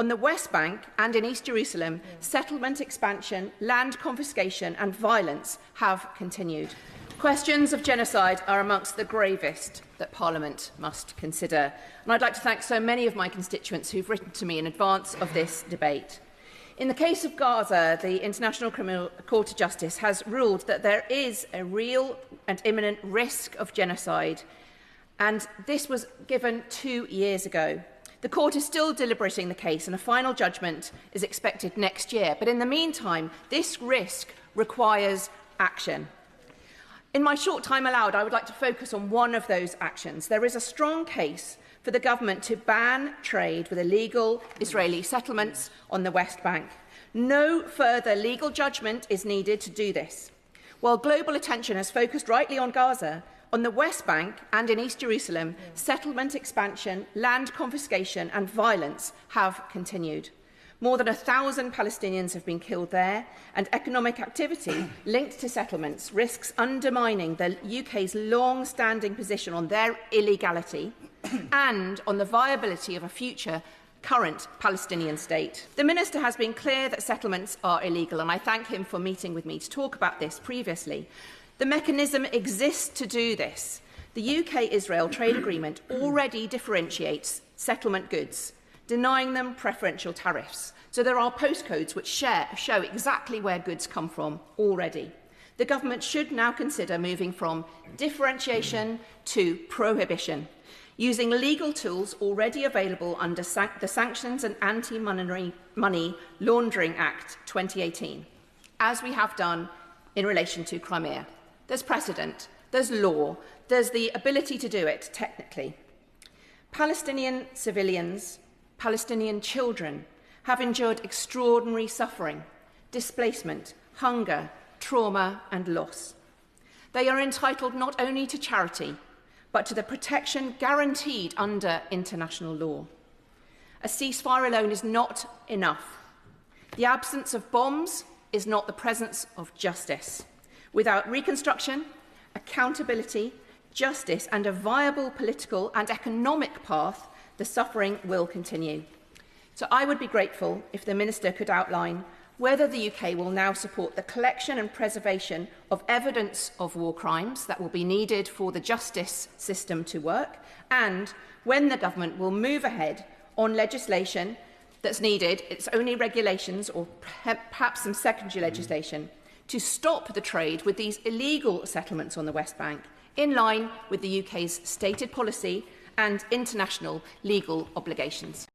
On the West Bank and in East Jerusalem, settlement expansion, land confiscation and violence have continued. Questions of genocide are amongst the gravest that Parliament must consider. And I'd like to thank so many of my constituents who've written to me in advance of this debate. In the case of Gaza, the International Criminal Court of Justice has ruled that there is a real and imminent risk of genocide, and this was given 2 years ago. The court is still deliberating the case, and a final judgment is expected next year. But in the meantime, this risk requires action. In my short time allowed, I would like to focus on one of those actions. There is a strong case for the government to ban trade with illegal Israeli settlements on the West Bank. No further legal judgment is needed to do this. While global attention has focused rightly on Gaza, on the West Bank and in East Jerusalem, settlement expansion, land confiscation and violence have continued. More than 1,000 Palestinians have been killed there, and economic activity linked to settlements risks undermining the UK's long-standing position on their illegality and on the viability of a future current Palestinian state. The Minister has been clear that settlements are illegal, and I thank him for meeting with me to talk about this previously. The mechanism exists to do this. The UK-Israel trade agreement already differentiates settlement goods, denying them preferential tariffs. So there are postcodes which show exactly where goods come from already. The government should now consider moving from differentiation to prohibition, using legal tools already available under the Sanctions and Anti-Money Laundering Act 2018, as we have done in relation to Crimea. There's precedent, there's law, there's the ability to do it technically. Palestinian civilians, Palestinian children have endured extraordinary suffering, displacement, hunger, trauma and loss. They are entitled not only to charity, but to the protection guaranteed under international law. A ceasefire alone is not enough. The absence of bombs is not the presence of justice. Without reconstruction, accountability, justice and a viable political and economic path, the suffering will continue. So I would be grateful if the Minister could outline whether the UK will now support the collection and preservation of evidence of war crimes that will be needed for the justice system to work, and when the government will move ahead on legislation that's needed, it's only regulations or perhaps some secondary legislation, to stop the trade with these illegal settlements on the West Bank, in line with the UK's stated policy and international legal obligations.